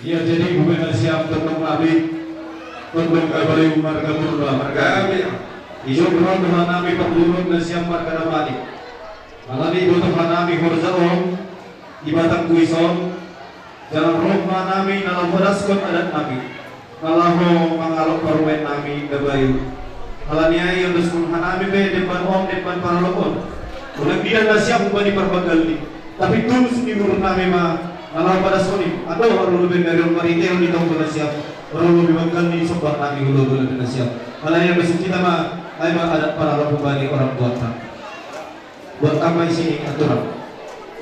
Ya jadi gubernur siap tetap nabi untuk kembali marga purba marga iso beron dengan nabi pembunuh dan siap marga namadi malani butuh nabi horzaom ibadah kuison jalan roh nabi dalam beras kon adat nabi kalau mengalok perwen nabi dabayu halania yang duskun nabi be depan om depan para lokon ulang dia siap ubani perbagal ni tapi tulus di nurut nabi mah kalau pada soni, atau orang lebih dari rumah itu yang ditunggu siap, orang lebih bangkal ni sobat kami lebih siap. Kalau yang besok kita mah, ada para lakukan orang buat apa isi aturan?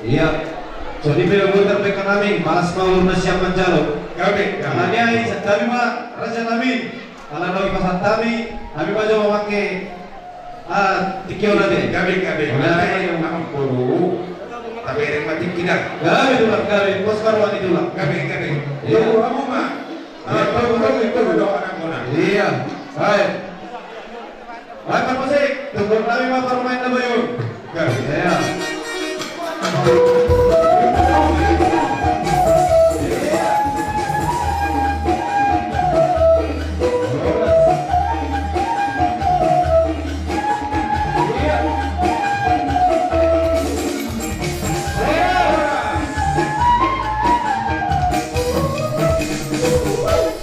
Iya, jadi bila buat terpekan kami, malas mau siap mencalo. Kami, hanya tapi mah raja kami, kalau lagi pasal kami baca memakai tikiau nanti. Kami, yang nama puluh. Tapi yang mati kita. Gawe itu lah, gawe. Bos karuan itu lah. Gawe. Itu kamu mah. Itu doa anak mona. Iya. Baik. Baik musik. Tunggu kami mah permain nama yuk. Gawe. Iya.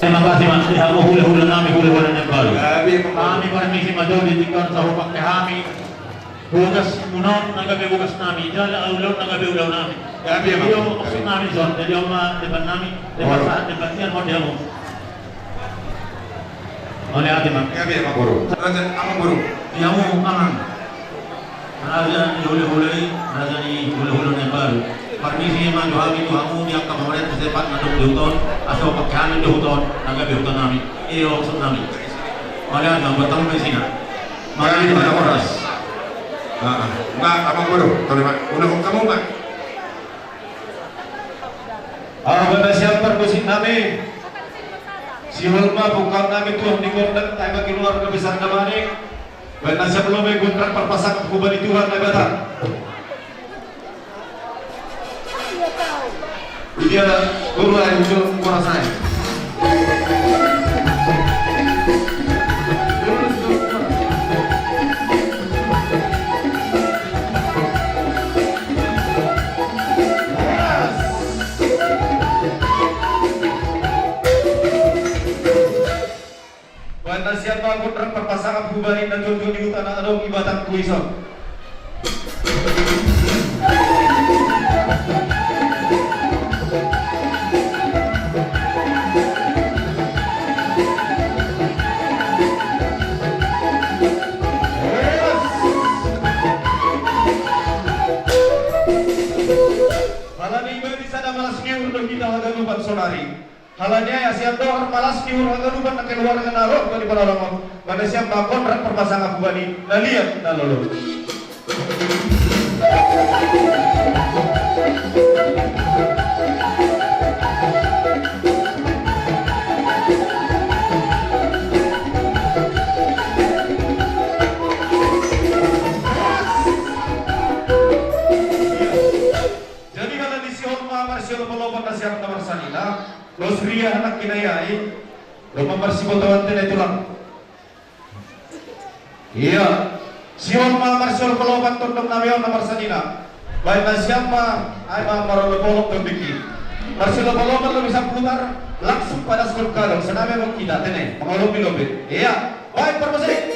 Terima kasih mas, aku hula-hula nami hula-hula yang baru. Kami permisi maju di tikar tahu pakai kami. Bukas munon nagabi bukas nami, jalan ulau nagabi ulau nami. Iyo maksud nami zon, jadi oma depan nami, depan saat depan tian model. Oleh hati mak. Gabi apa guru? Apa guru? Yamu aman. Raja ni hula-hula, raja ni hula-hula yang baru. Permisi maju kami tu kamu yang kemarin tersepat manduk dihutan atau pakaian dihutan naga dihutan kami iyo maksud kami kalian yang bertemu di sini mari kita horas Mbak apa guru? Kalau udah kamu mbak Pada siapa musik kami si Hulma bukan kami tuh di konten tapi bagi luar kebesaran kami karena sebelum kontrak perpasangan kubah di Tuhan lebatan dia guru yang muncul merasai. Pada siapa kontrak perpasangan bubarin dan jodoh di hutan adong ibadah kuison. Kita agak lupa sonari. Halanya ya siap doang malas kiur agak lupa nak keluar dengan arok dari para orang. Pada siap kontrak perpasangan kubani. Nah lihat nah lolo. Jadi kalau di Sion Marsial Polopan nasihat kamar sanila, los ria anak kinayai, lo mempersibotawan tidak tulang. Iya, Sion Marsial Polopan tunduk nabion nomor sanila. Baik nasihat ay marolo polok tundiki. Marsial Polopan lo bisa putar langsung pada skor kalong. Sename mo kita tene, pangolobi-lobi. Iya, baik permusik.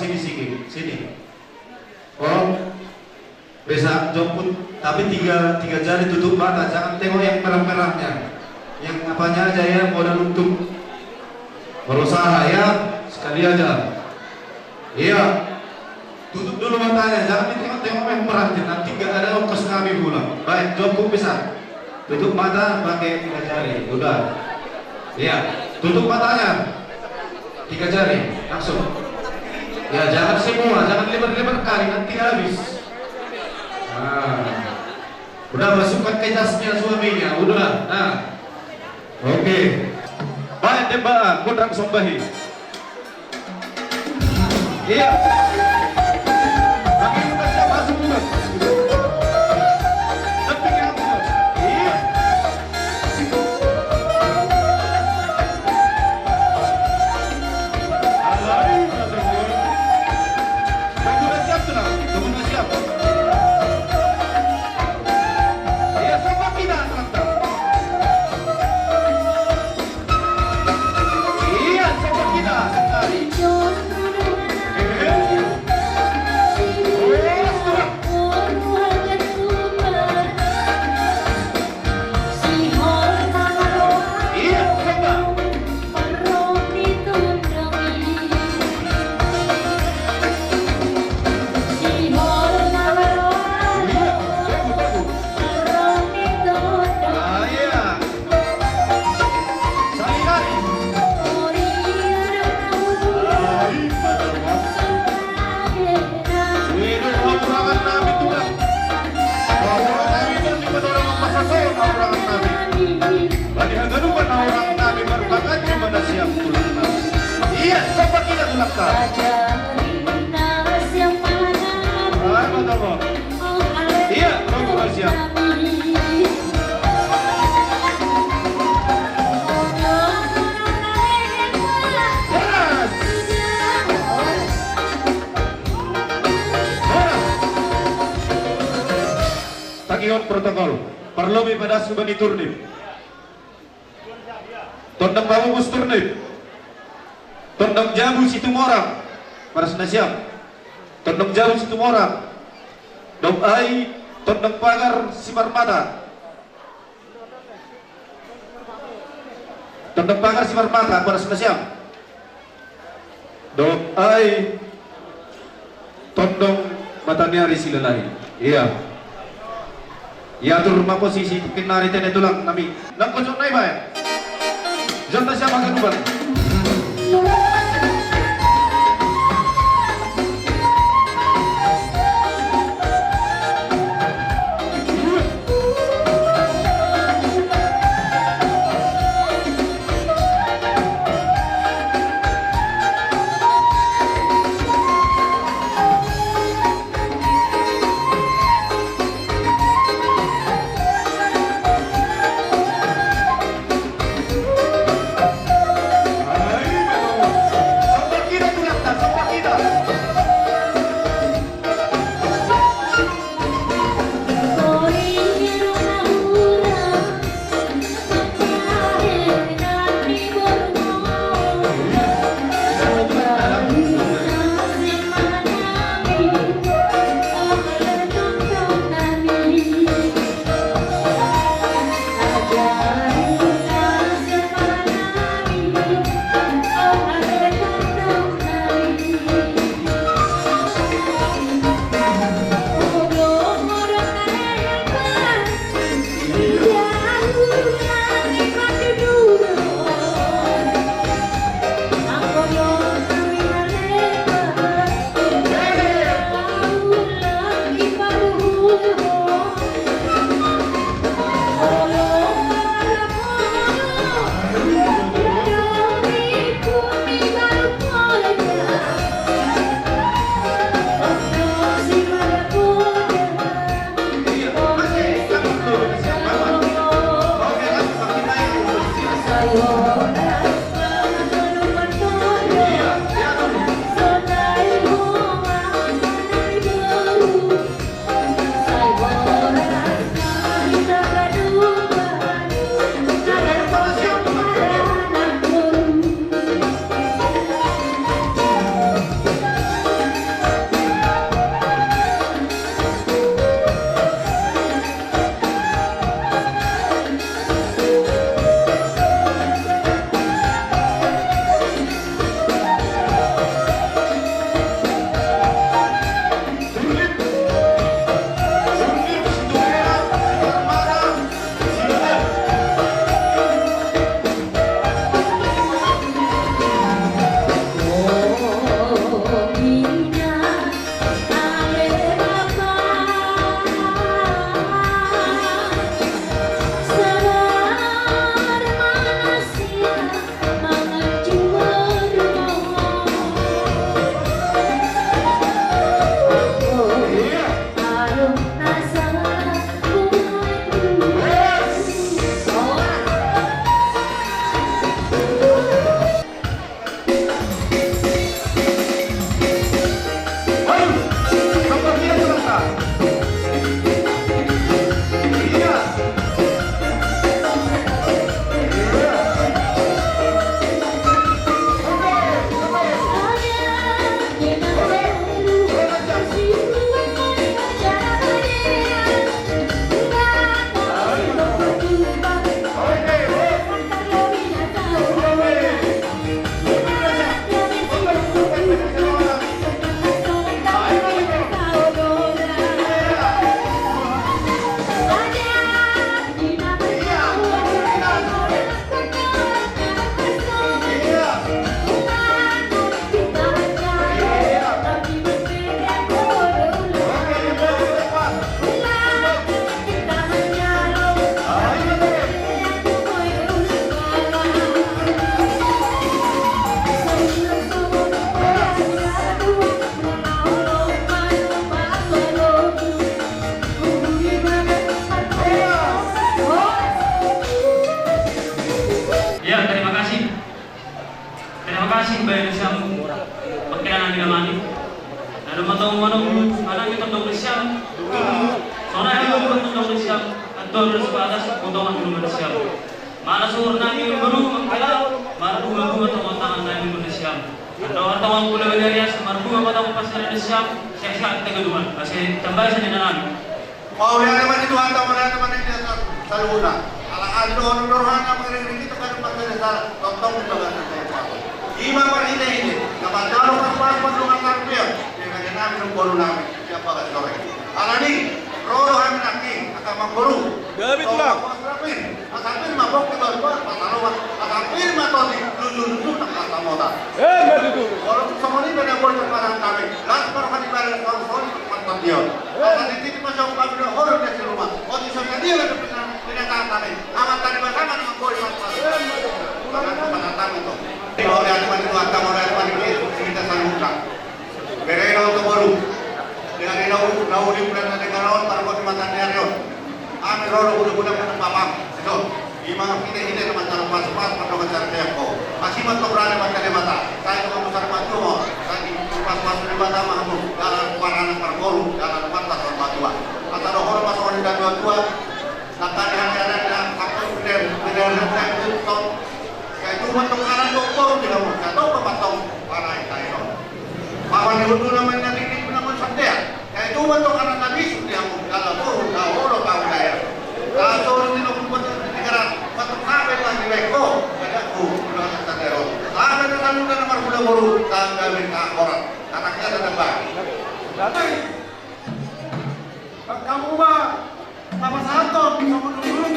sini sikit, sini. Oh, bisa jemput, tapi tiga jari tutup mata, jangan tengok yang merah-merahnya. Yang apanya aja ya, modal untuk berusaha ya, sekali aja. Iya, tutup dulu matanya, jangan tengok yang merahnya, nanti gak ada ongkos kami pulang. Baik, jemput bisa. Tutup mata pakai 3 jari, udah. Iya, tutup matanya 3 jari, langsung. Ya jangan semua, jangan lebar-lebar kali, nanti habis. Nah, udah masukkan ke tasnya suaminya, udah. Nah, oke. Baik tembaan, putrang sombahi. Iya. Kaki udah siap masuk dulu. Lebih ke atas. Iya. Alai, kamu udah siap tuh, kamu udah siap. Iya, sama kita tante. Iya, sama kita sekali. Iya, coba kita tulangkan. Iya, kamu siap. Tagihan protokol. Perlu pada subani turnip. Tondang bawa bus turnip. Tondang jabu situ morang. Para senasiam. Tondang jabu situ morang. Dom ai tondang pagar simar mata. Tondang pagar simar mata para senasiam. Dom ai tondang matanyari silalahi. Iya. Ya tur rumah posisi kinari tene tulang nami. Nang konsol nai bae. Janta siapa kan ubah? Marasing bayan siyang pagkailangan namin. Ano matong alam ito tong siyang. So na yung tong siyang at doon sa patas kung ang siyang. Manasur namin yung baru magkala, marunga itong tangan namin yung siyang. Ano ang tawang pula Valerias, marunga itong pasal ng siyang, siya ang tagaduman. Kasi tambay sa nila namin. Pauwi naman ito ang tawag naman ito sa luna. Alaan doon, nuruhan na magiging ito ka ng pagkakasal, tontong ito ka ng tayo. Ima pa rin hindi. Kapagdalo ka pa ang pagdungan ng piyo, kaya namin ng polo namin, siya pa kasi korek. Alani, rolo kami nakin, akan magburu. Gamit lang. Asapin mabok di bawah, pasalawan. Asapin matodi, lucu-lucu nak kata moda. Betul. Kalau semua ini beda boleh terparang kami. Las baru kami balik konsol, mantap dia. Asal itu masuk kami dah orang di rumah. Oh di sana dia ada binatang kami. Amat tadi bersama dengan boy mantap. Karena binatang itu. Kalau dia cuma itu atau orang cuma itu kita sanggup. Bereno untuk baru. Dengan inau di bulan negarawan para kota Rio. Ami rolo udah ng papam. Ito, imang hine-hine naman sa pas-pas pag nagsasabi ko. Kasi matobra naman kalimata. Kahit kung masarap mo, kahit pas-pas kalimata mo, dalam para ng parkour, dalam patas ng matua. At ano ko naman sa kanila dua-dua, nakanihan-nihan na kapag pinag-reply ito. Kaya tumatong ka ng doktor, di ba mo? Kato papatong para tayo. Mapanihudo naman na dinig mo naman sa tiyan. Kaya tumatong ka ng nabis, di ba mo? Kalaburo, kaholo, kahulaya. Kaso hindi na kung negara matutapin lang ni Meko. Kaya ko, ulang sa tero. Sana na tanong ka naman mula-muro, gamit ka orang. Anaknya sa nabag. Datay, pag kamu ba, napasahaton, sa munong-munong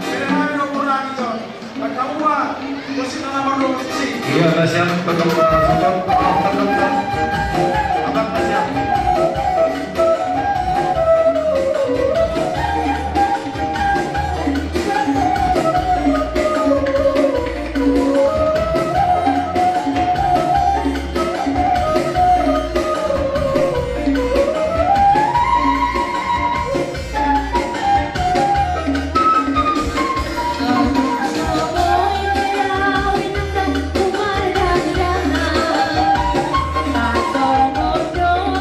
kaya namin ang kurang ito. Pag kamu ba, kasi na naman ang sisi. Iya, na siya pagkakasakot. Abang na siya. Hãy subscribe cho kênh Ghiền Mì Gõ để không bỏ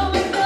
lỡ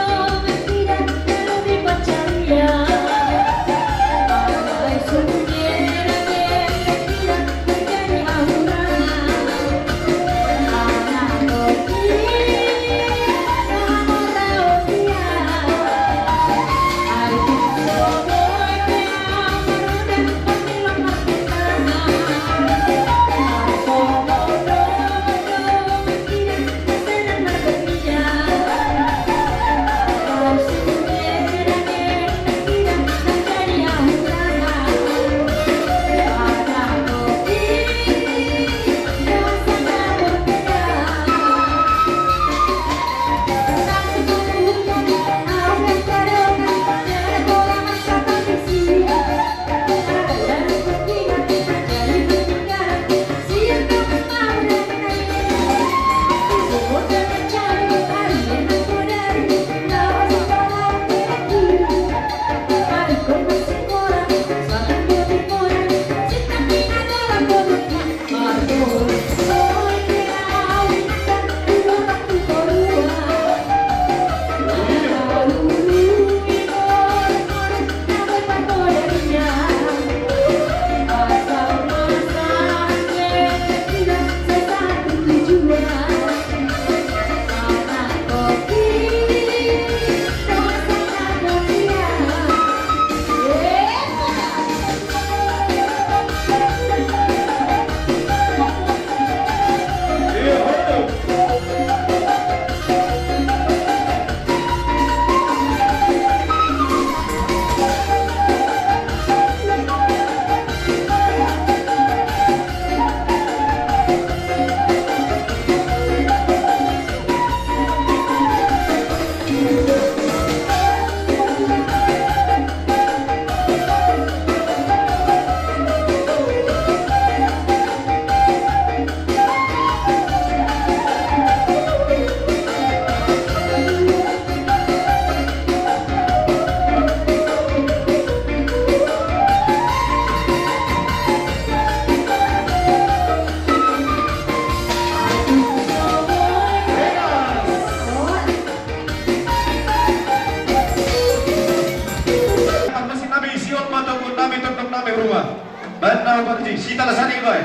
Sumarji, Sita Lasani boy.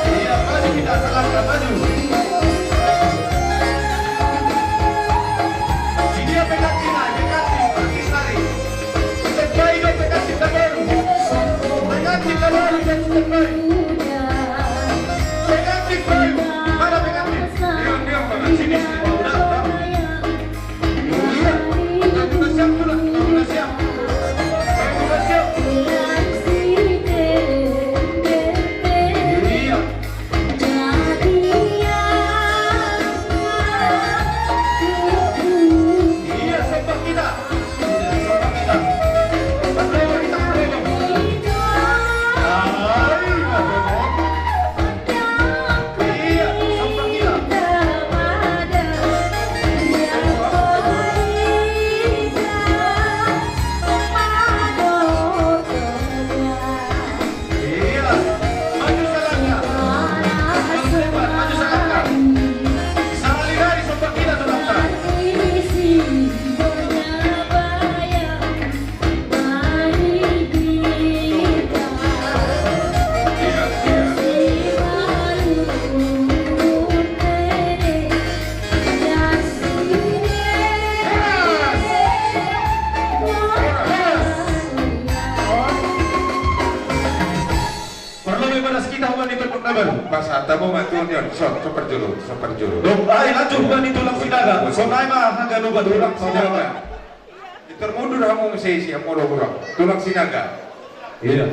Iya, maju kita selangkah maju. Ini apa pegang Cina, pegang Cina, Sari. Step by go pegang Cina baru. Pegang Cina baru dan step by. Pegang Cina baru. Mana pegang Cina? Diam pegang sini. Masa tamu matuan yon, super juru. Ay, lanjut bukan itu lang sinaga. Sonay mah hanggang nuba Tulang sinaga. Itermundur kamu mesesi yang murah-murah. Tulang sinaga. Iya.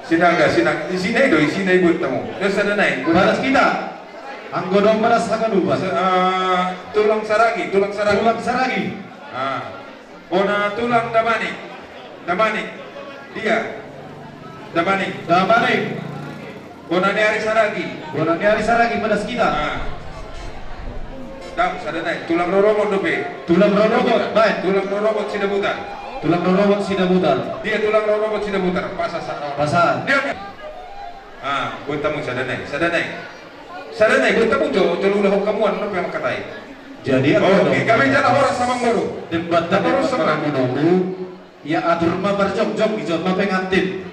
Sinaga. Isinay do, isinay buat tamu. Terus ada naik. Balas kita. Anggodong balas hanggang nuba. Tulang saragi. Tulang saragi. Bona tulang damanik. Dia. Damanik. Bona ni hari saragi balas kita. Dam, sada naik. Tulang rorobot dope. Tulang rorobot, baik. Tulang rorobot sidabutan. Dia tulang rorobot sidabutan. Pasar. Dia. Buat tamu sada naik. Buat tamu jolu lahok kamuan apa yang makatai. Jadi Oke, kami jalan orang sama baru. Debat terus sama menunggu. Ya atur mah berjong-jong hijau mah pengantin.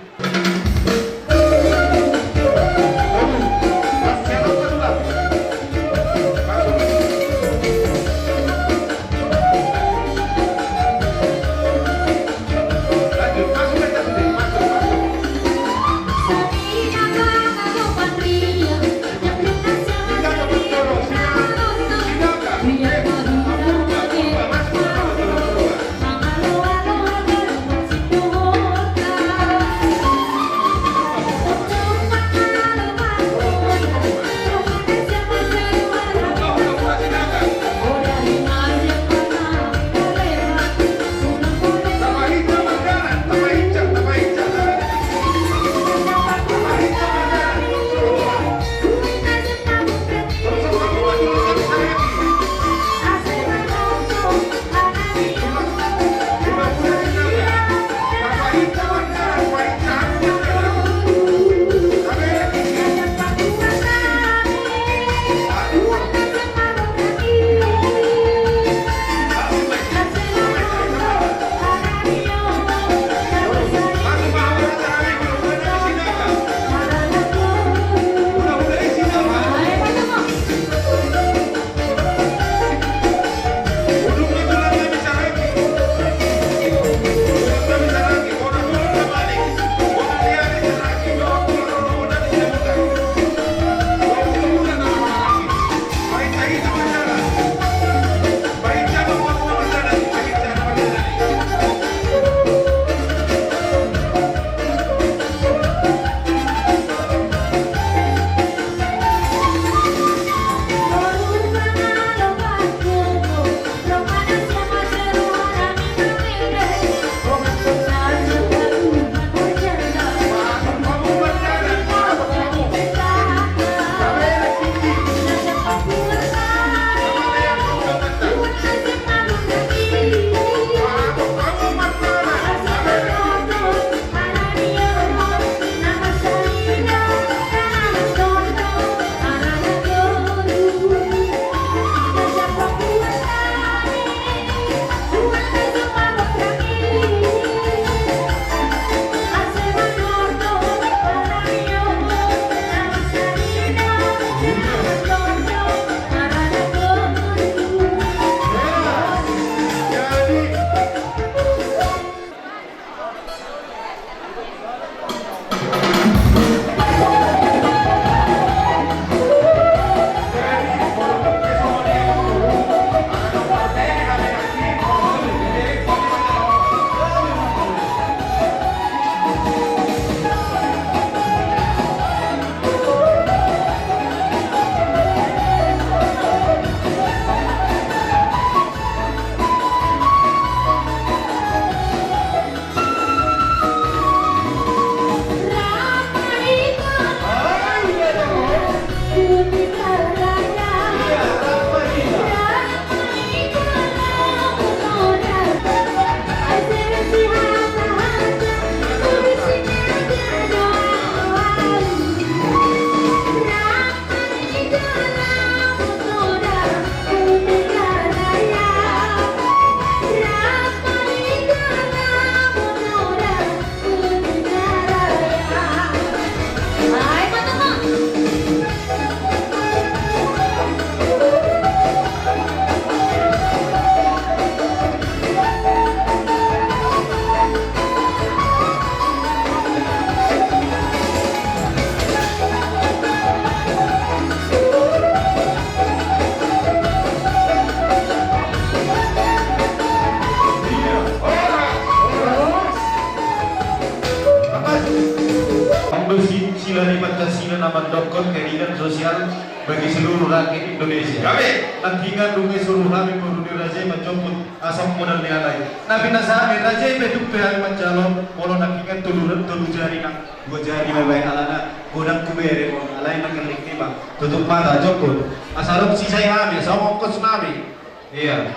nasional mendukung keadilan sosial bagi seluruh rakyat Indonesia. Kami. Nantikan dungi suruh kami kuruni raja menjemput asam modal nialai. Nabi nasami raja beduk pihak mencalon. Kalau nantikan tulu jari nak dua jari baik alana godang kubere mo alai nak kelik ni bang. Tutup mata jemput. Asal sisai kami sama kos nabi. Iya.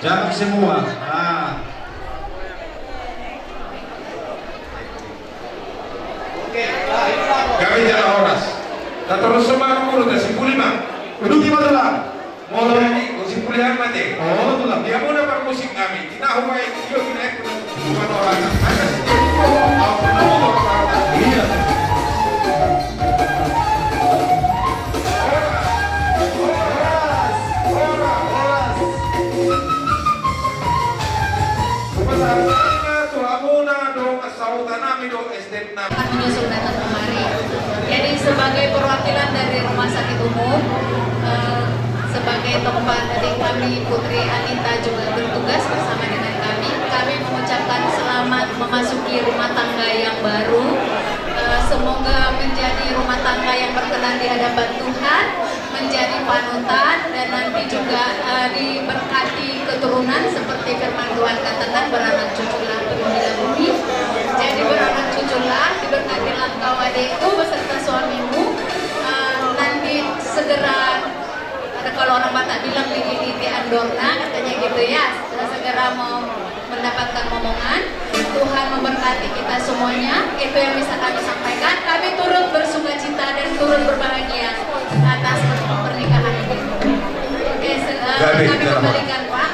Jangan semua. Kami jalan horas. Tak terus semua mulu kesimpulan. Duduk di mana lah? Mulai ini kesimpulan mati. Oh, betul lah. Dia mau dapat musik kami. Tidak huwai dia kena ikut bukan orang. Ada sendiri. Iya. Menyusul datang kemari. Jadi sebagai perwakilan dari Rumah Sakit Umum, sebagai tempat dari kami Putri Anita juga bertugas bersama dengan kami mengucapkan selamat memasuki rumah tangga yang baru. Semoga menjadi rumah tangga yang berkenan di hadapan Tuhan, menjadi panutan, dan nanti juga diberkati keturunan seperti firman Tuhan katakan, beranak cuculah penuhilah bumi. Jadi beranak cuculah, diberkatilah engkau adikku beserta suamimu. Nanti segera, ada kalau orang Batak bilang di andorna katanya gitu ya, segera mau mendapatkan momongan. Tuhan memberkati kita semuanya. Itu yang bisa kami sampaikan. Kami turut bersuka cita dan turut berbahagia atas pernikahan ini. Oke, kami kembalikan Pak.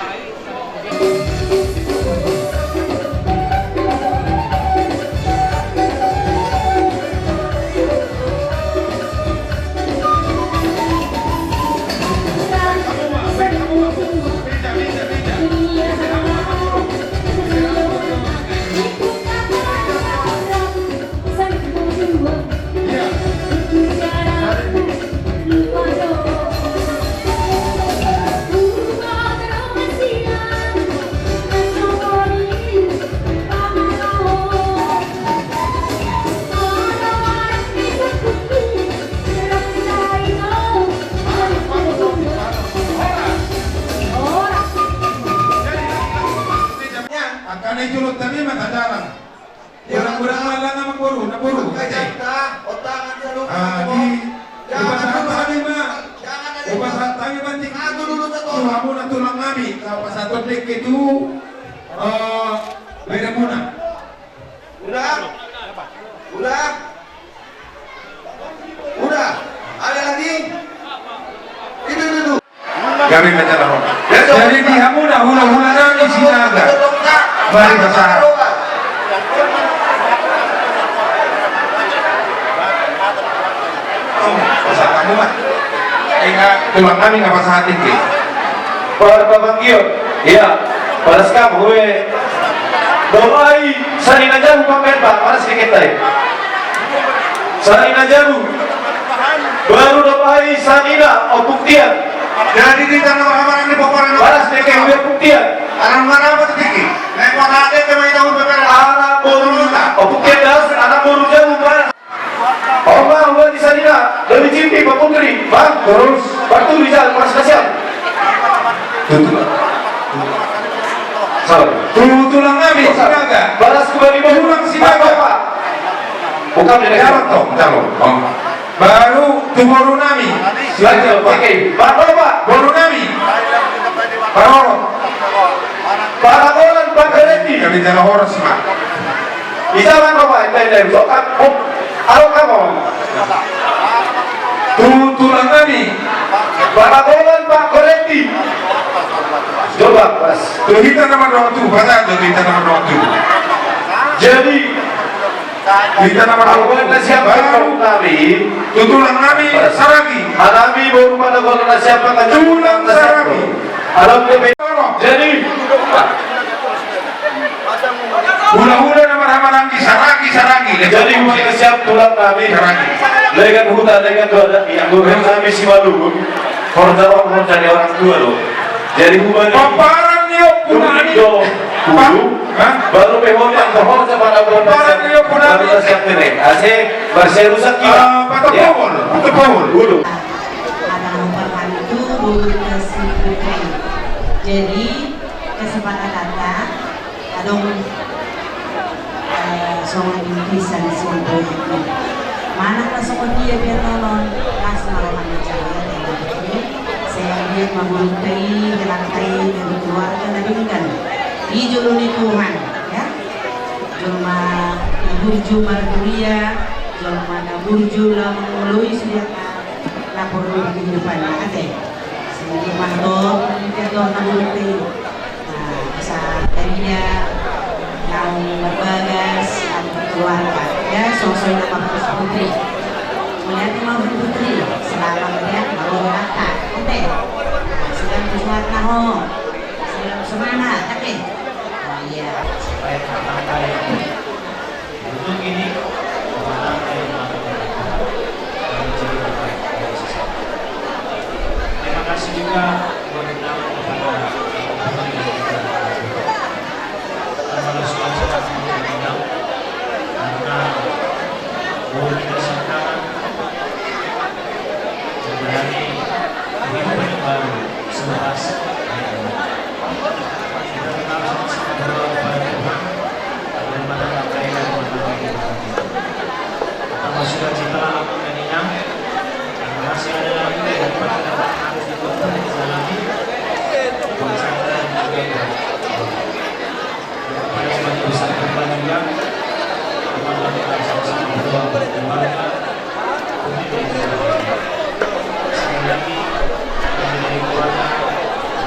Kami menjalankan. Jadi dia mudah hula-hula di Sinaga. Mari bersama. Pasal kamu mah. Ingat tulang kami nggak pasal hati ke. Para babangkio, iya. Para sekarang gue doai saling aja pamer pak, mana sedikit tadi. Saling aja baru doai sanina opuktian. Jadi di tanah orang-orang di pokoknya Balas deke udah buktian. Orang-orang apa tuh tinggi? Naik mana ada kemana tahu beberapa Anak boru, opuktian das, anak boru jauh balas. Oma udah di sanina, lebih cinti pak putri, bang terus waktu bisa mas kasihan. Tulang kami Sinaga. Balas kembali Tulang Sinaga pak. Bukan dari calon. Baru tumoro nami. Silakan pakai. Pak. Boru nami. Paroro. Paragolan Pak Gereti. Kami jalan horas mak. Bisa kan Bapak? Itu sokan. Halo kamu. Tulang nami. Paragolan Pak Gereti. Coba pas. Kita nama doang tu, pada kita nama doang tu. Jadi kita nama doang tu. siapa Baru Nabi? tulang nami saragi. Nabi baru pada golongan siapa kan? Tulang saragi. Alam lebih. Jadi hula-hula nama lagi saragi. jadi mulai siap tulang Nabi. Saragi. Dengan hutan dengan dua yang goreng Nabi si malu. Korban dari orang tua loh. Jadi hubungan Paparan niyo punani. baru behon yang bohong kepada Paparan niyo punani. harus siap nih. Asik, bersih rusak ya. Pakai power dulu. Ada memperkan itu dulu ke si Putri. Jadi kesempatan datang, ada soal bisa disimpul. Mana kasih dia biar nolong, kasih nolong aja. Saya lihat mabulutai, gelantai dari keluarga Nabi kan. Dijuluni Tuhan, ya. Jelma burju marduria, jelma burju lah mengeluhi sediakan lapor kehidupan ada. Sehingga mahdoh kita nabulutai. Nah, bisa tadinya naung berbagas keluarga, ya. Sosok nama Putri. Melihat nama Putri, selama melihat baru rata. Oke, sedang bersuara naho, sedang semangat, oke. Oh iya, supaya kata-kata yang untuk ini terima kasih juga buat undangan kepada karena boleh disampaikan menjalani kehidupan yang baru selepas kita tetap sama-sama berdoa kepada Tuhan daripada apa yang akan kita tambah sukacita dan inang masih ada lagi daripada dapat harus ditutup dijalani buat saya dan juga pada sebagai besar kembali yang kepada kita sama-sama berdoa kembali sekali lagi dari keluarga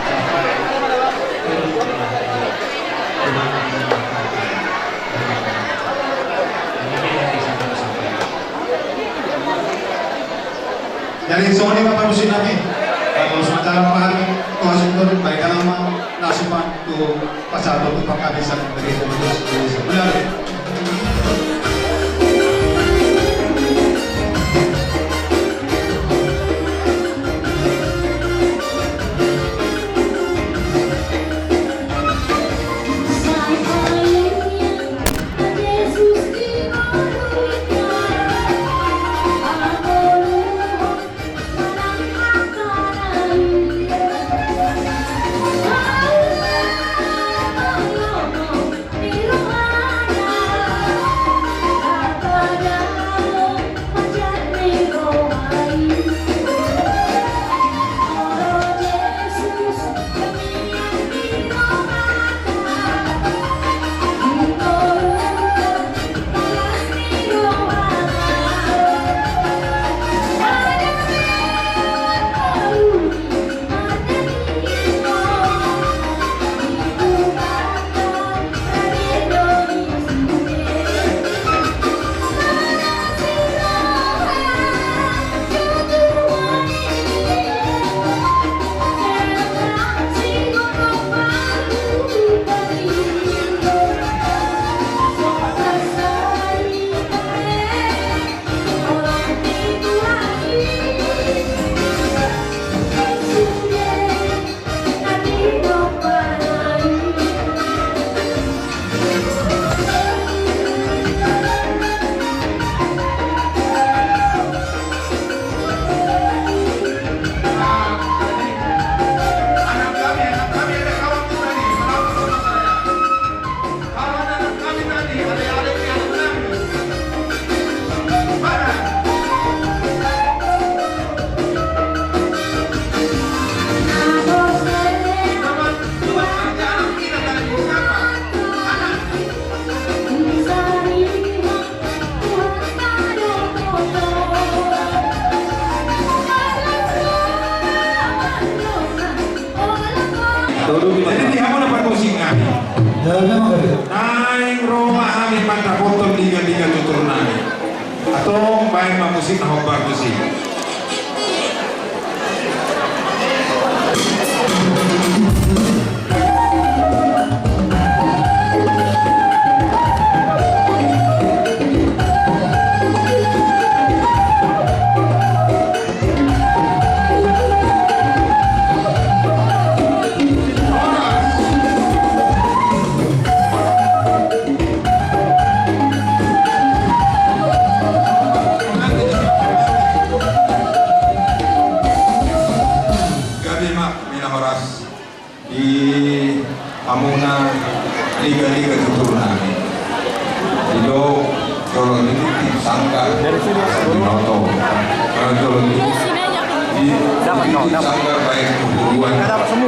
sampai Jadi semua ini Bapak Musin namin. Kalau sementara mahal kuasa itu baik lama nasiban tu pasal tu pangkabisan dari terus. Benar. Jadi dia mau dapat musik kami. Naik rumah kami mata potong liga-liga tuturunan. Atau main musik nah bagus sih. amuna liga-liga keturunan itu kalau ini sangka dari sini kalau di sangka baik keburuan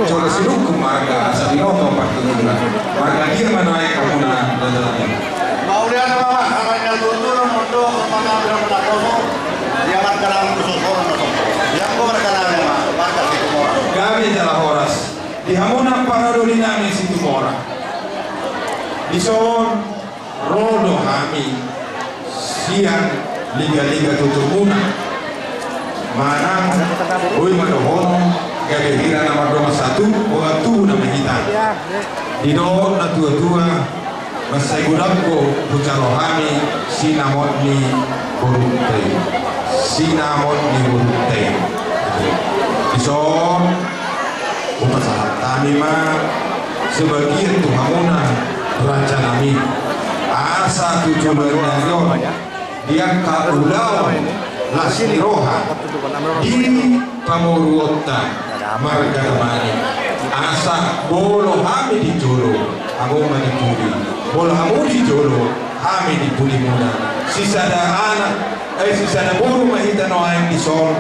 kalau silu ke marga asal dinoto partituran marga dia mana yang amuna mau lihat apa karena tutur untuk mana berapa takono dia akan khusus orang yang kau mereka nama marga itu orang kami adalah horas di hamuna para dolinami situ orang di son rodo kami siang liga-liga tuturmuna mana oi madohono gabe hira nama doma satu waktu nama kita di do na tua-tua masai gudangko pucaro kami sinamot ni burute di son upasahat kami mah sebagian tuh hamuna raja nami asa tujuannya yon dia kaulau lasni roha di pamuruota marga mani asa bolo kami di jolo aku mani pudi bolo kamu di jolo kami di pudi muda sisada anak sisada buru mahita no ayam di sol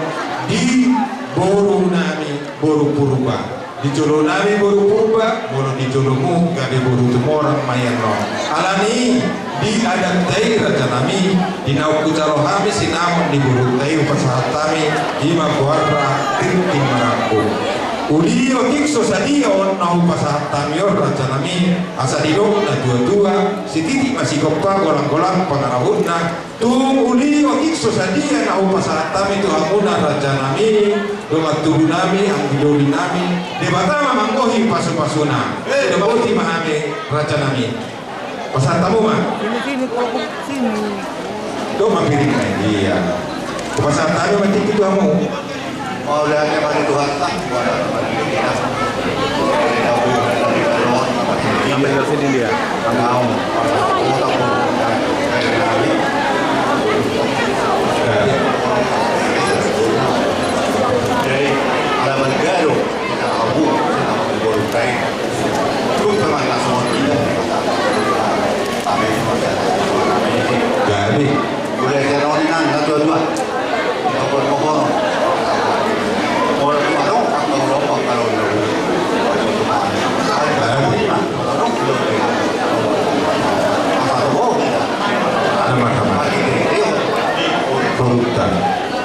di boru nami boru purba di jolo nami boru purba boru di jolomu gabe boru tumorang mayan no alani di adat tei raja nami di nau kucaro kami sinamon di boru tei upasahat kami di makuarra tirting marangku udio kikso sadio nau upasahat kami raja nami asa di dong na dua-dua si titik masih koppa golang-golang pangarahuna tung udio kikso sadia nau upasahat kami tuhamuna raja nami domat tubuh nami ang bidoli nami debatama mangkohi pasu-pasuna deboti mahame raja nami pasal tamu mah sini do mampirin iya pasal tamu mati itu kamu mau lihatnya pada Tuhan tak sampai ke sini dia mau jadi ada bergaduh kita abu kita baru kain terus teman tak semua jadi boleh terorinan dua-dua mohon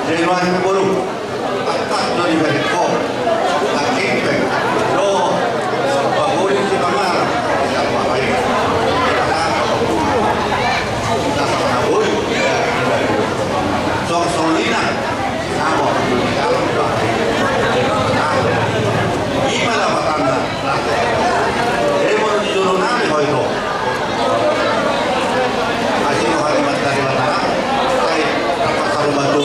Januari Februari atas dari Berko Akipek do Bahuri Cikamar tidak apa-apa kita sama Bahuri Solina sama gimana Pak Tanda jadi mau disuruh nami kau itu masih mau hari dari Batara saya dapat satu batu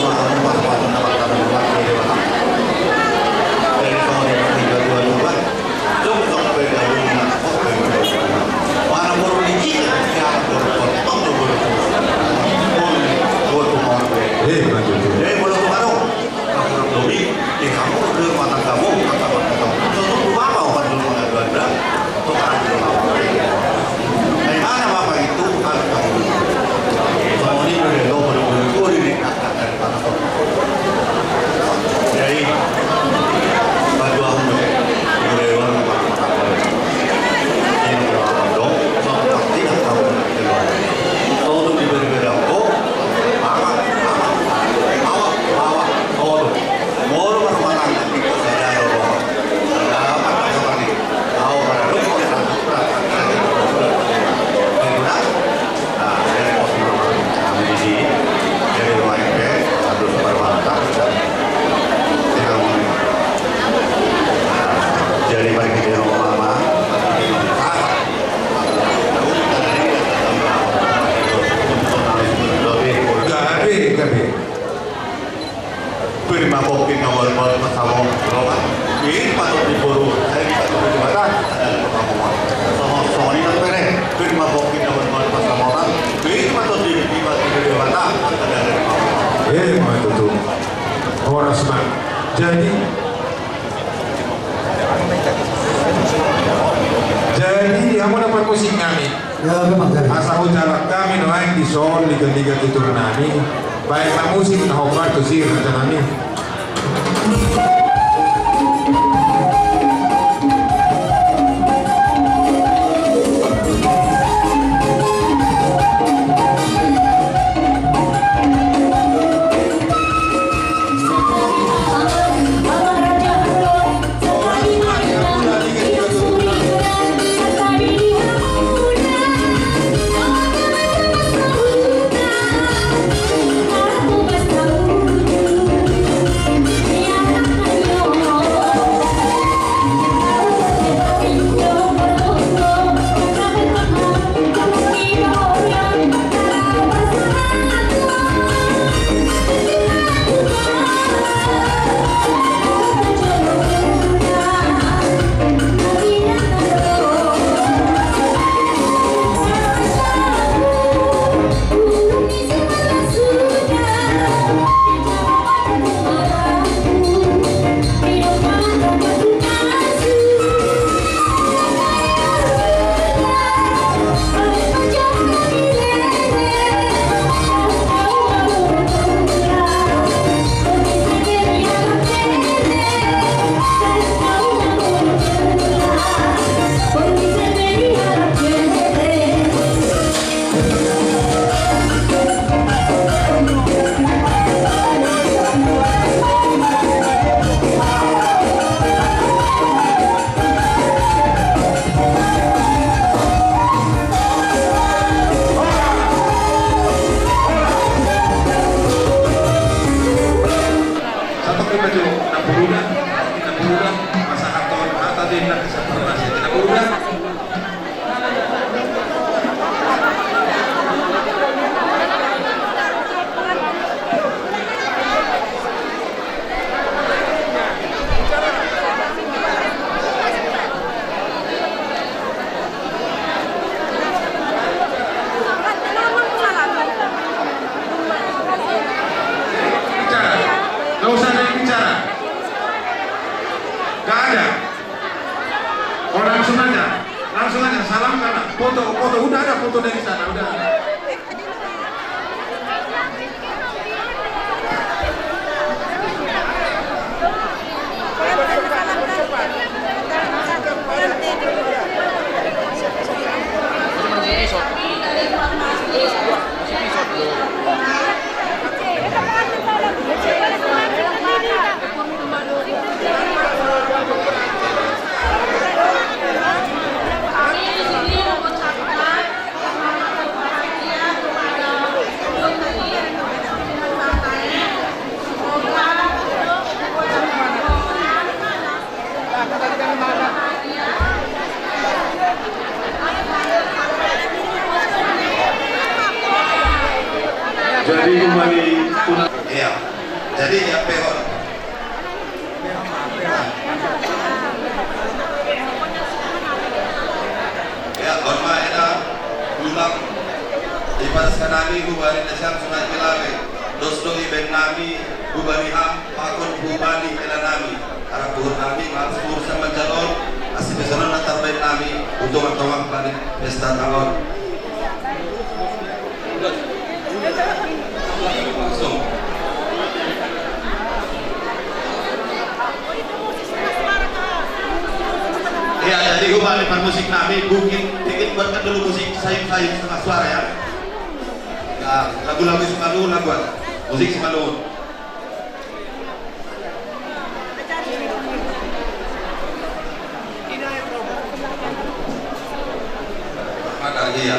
Jadi kamu dapat musik kami. Ya memang jadi. Asa ujalak kami noain di sol liga-liga tutur nami. Baiklah musik nah obat tu sih kata nami. Langsung aja salam karena foto udah ada foto dari sana udah. Jadi kembali Iya. Jadi ya peor. Ya, orma ena ulang ipas kanami bubari nasyam sungai Pilawe. Dosdo iben nami bubari ham pakon bubani elanami. Harap buhur nami maksur sama jalur asli besono natar baik nami untuk matawang panik pesta tahun. Langsung. Ya, jadi hubungan dengan musik nami mungkin bikin berkat dulu musik sayup-sayup setengah suara ya. Nah, lagu-lagu Simalungun lah buat musik Simalungun. Maka lagi ya.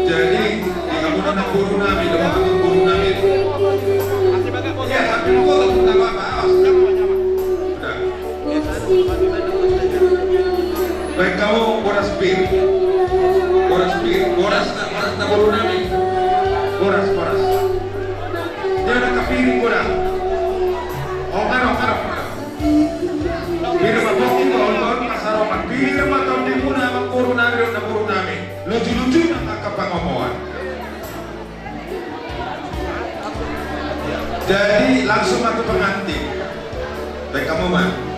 Jadi kamu nak guru nami, lemah guru nami. Ya, tapi kau tak apa-apa. Baik kamu boras pir, boras nak guru nami, boras. Jadi langsung aku pengantin. Baik kamu mah.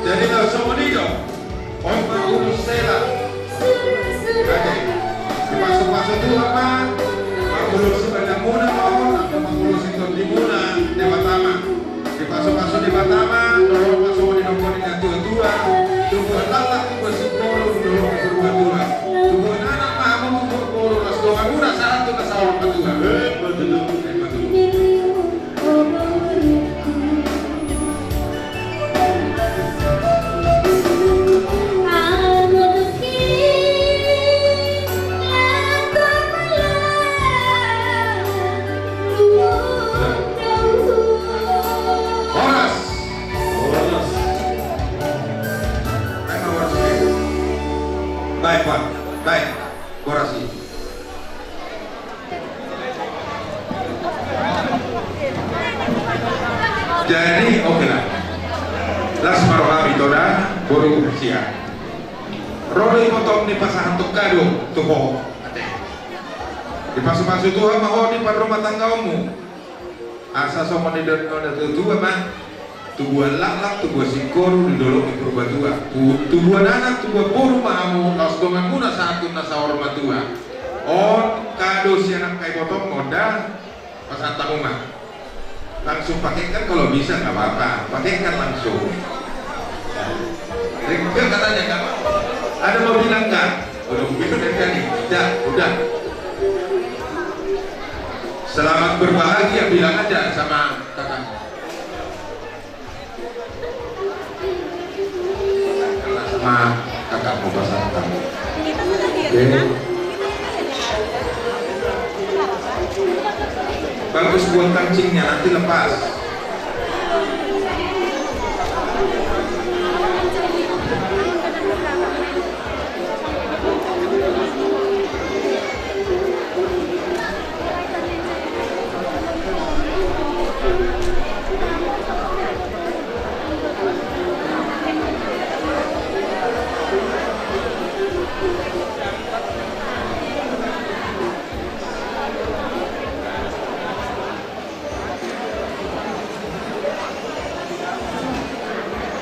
Jadi langsung menido. Oma urus sela. Oke. Dipasok-pasok tu apa? Mengurus sebanyak muna mau, mengurus itu di muna di Batama. Dipasok-pasok di Batama, dorong masuk di nomor yang tua-tua. Tunggu lalak tunggu sepuluh, dorong tua-tua. Tunggu anak mamu tunggu sepuluh, las doang muna satu ke sawah kedua. Betul. Baik Pak, baik, korasi. Jadi oke lah. Las marohami toda, baru siap. Rodi potong di pasangan tuk kado, tuh di pasu-pasu Tuhan mau di rumah tanggamu. Asa sama di dalam tua mah. Tubuhan lak-lak, tubuhan sikor, didolong di purba tua. Tubuhan anak, tubuhan puru mahamu, kaos dongan muna satu nasa hormat tua. On kado si anak kayak potong modal pasan tamu mah. Langsung pakaikan kalau bisa nggak apa-apa, pakaikan langsung. Enggak katanya nggak mau. Ada mau bilang kan? Udah begitu kan nih? Udah. Selamat berbahagia bilang aja sama kakak. Sama kakakmu pasangan kamu. Oke. Bagus buat kancingnya, nanti lepas.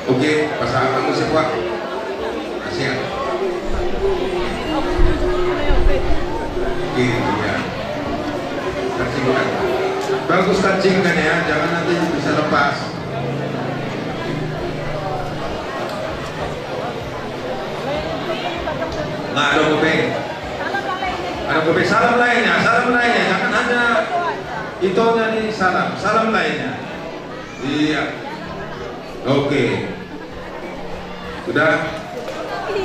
Oke, pasangan kamu siapa? Kasihan. Gitu ya. Kancing kan? Bagus kancing kan ya, jangan nanti bisa lepas. Nggak ada kopeng. Ada kopeng salam lainnya, jangan hanya itonya nih salam lainnya. Iya. Oke. Sudah.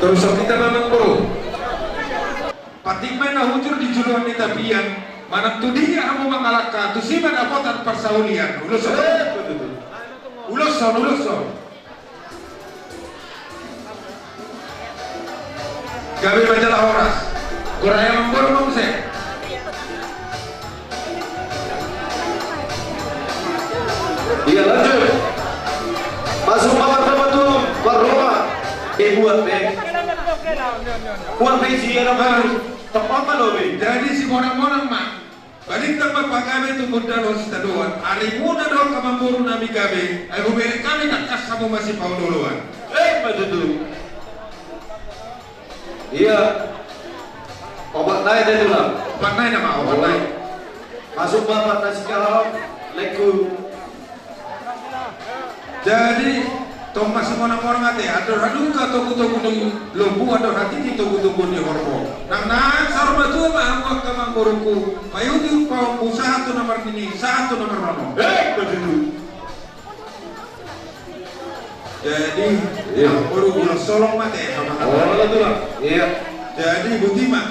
Terus kita memang bro. Patik mana hujur di juluan di tapian. Mana tu dia kamu mengalahkan. Tu si mana apotan persaulian. Uloson. Gabi majalah Horas. Kuraya memborong saya. Iya lanjut. Masuk kamar tuh, rumah. Buat besi ya baru. Tepat loh be. Jadi si monang-monang mah. Balik tempat pak kami itu modal hosta doan. Hari muda doang kamamburu nami kami. Aku beri kami nak kas kamu masih pau duluan. Betul. Iya. Obat naik deh tulang. Obat naik nama obat naik. Masuk bapak nasi kalau leku. Jadi tong masih monang-monang ate. Aduh ka tunggu di lombu aduh hati di tunggu di hormo. Nang sarma tuh mah aku kamamburuku. Payudi pau usaha tu nomor ini, satu nomor rono. Betul. Jadi yang baru bilang solong mate sama tulang. Iya. Jadi Butima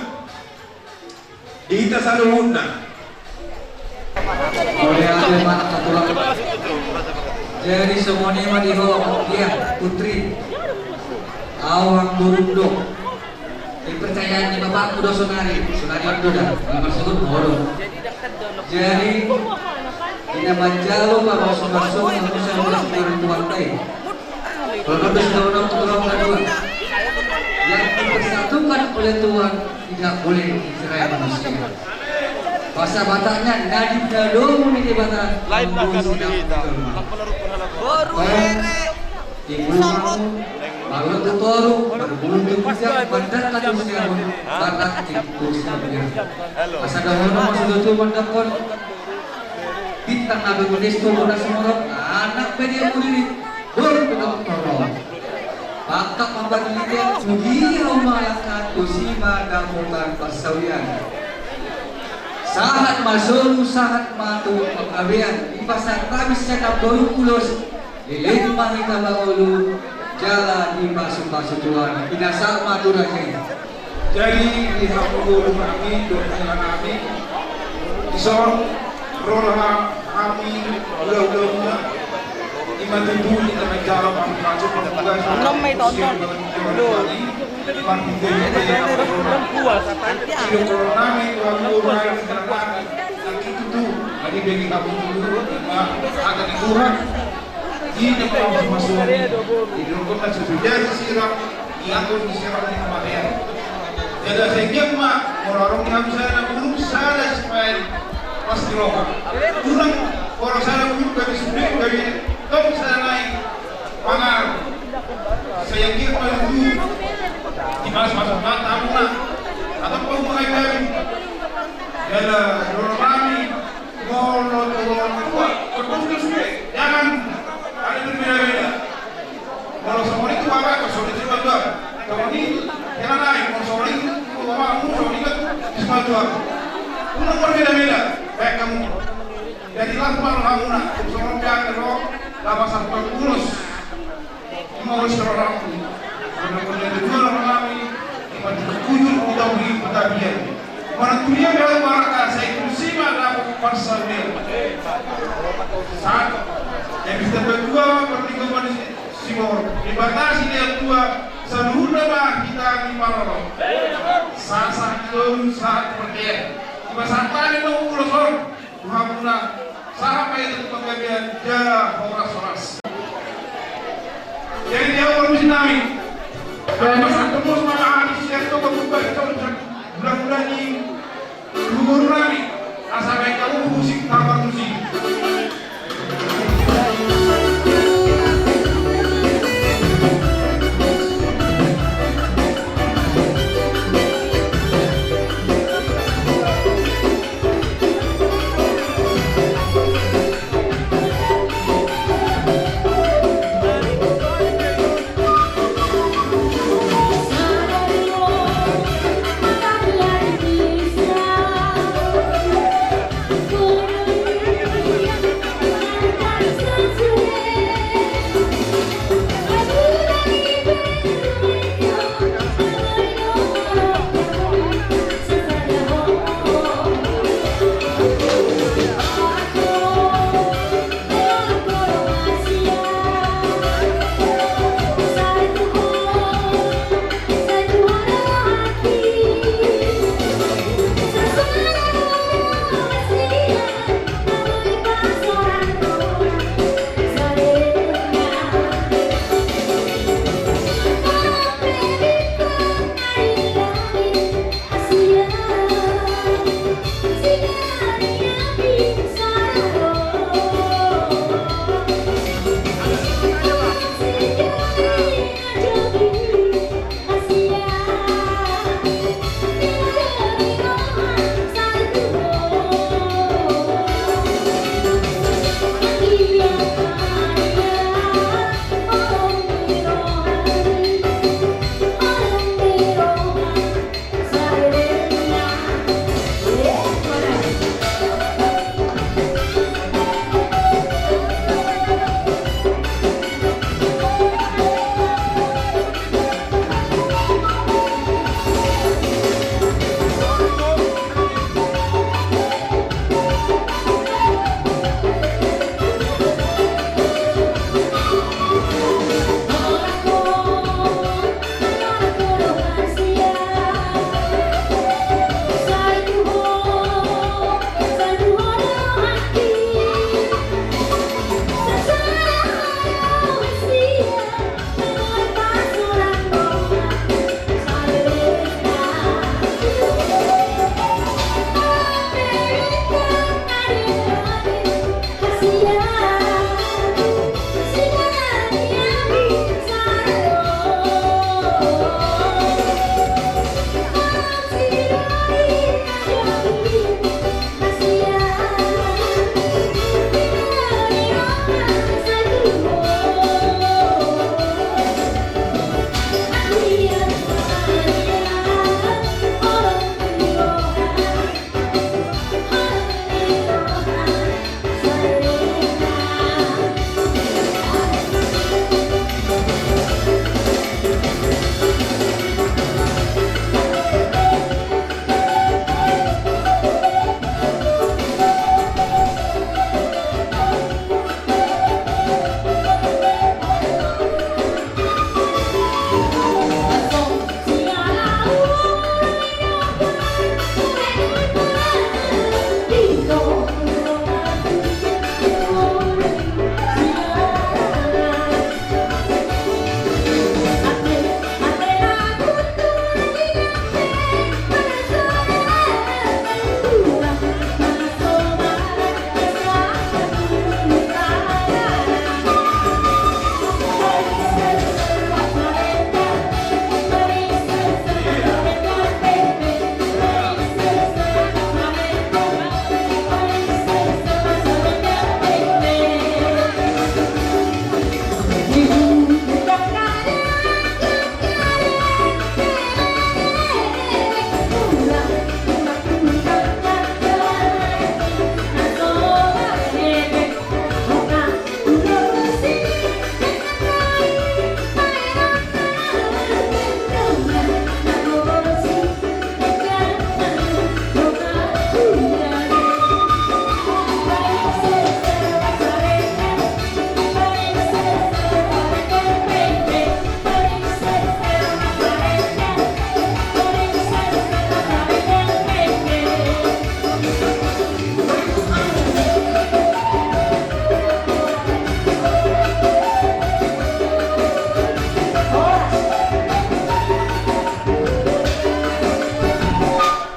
Kita saluhuna. Oleh ada mana katulang. Jadi semuanya mah dia putri awang burundong. Dipercayaan di bapakku do sonari waktu dah maksud bodoh. Jadi tidak menjalo bahwa sudah yang bisa bersejarah tuan tay. Kalau sudah turun kedua yang dipersatukan oleh Tuhan tidak boleh dicerai manusia. Bahasa Bataknya nadib dalo di Batak lain dah kalau kita. Ibu kamu baru tutoru berbulu bijak bandar katusnya batak tikusnya benar. Masa dahulu masuk itu mendapatkan bintang nabi Munesto bodas semorot anak media murid belum tolong. Bakak membagi dia malakat kusima damutan persawian. Sahat masulu sahat matu penggawean di pasar tabis cakap baru pulos lilin mahita baulu jala di masuk-masuk Tuhan binasa maduranya. Jadi di hamdul kami doa kami isor rola kami udah iman itu kita bicara kami masuk pada tugas belum mai tonton belum corona ini itu tuh tadi bagi kamu dulu agak dikurang ini kalau masuk di rumah sudah siram yang disiram di kemarin. Jadi saya mah orang yang bisa belum salah supaya pas di lokal. Kurang orang salah belum kami sudah kami kamu salah naik pangar. Saya kira dulu di masuk mata amunah atau pengurai kami. Jadi orang kami ngolot kuat terus jangan ada berbeda-beda. Kalau semua itu apa? Kalau itu apa? Kalau ini jangan naik. Kalau soal itu kamu soal itu semua itu apa? Kamu berbeda-beda. Baik kamu. Jadi lakukan kamu nak. Semua jangan roh. Lama sampai kurus. Mau seorang. Benar-benar kedua orang kami. Iman kujur kita beri petabian. Mana dunia kalau barangkali saya kusima dapat persahabatan. Saat yang bisa berdua pertikaian Simor dibatasi dia tua seluruh nama kita di Malolo. Saat itu saat berdua. Cuma sampai mau ulosor, Muhammadullah sampai itu penggabian horas-horas. Jadi dia orang Muslim.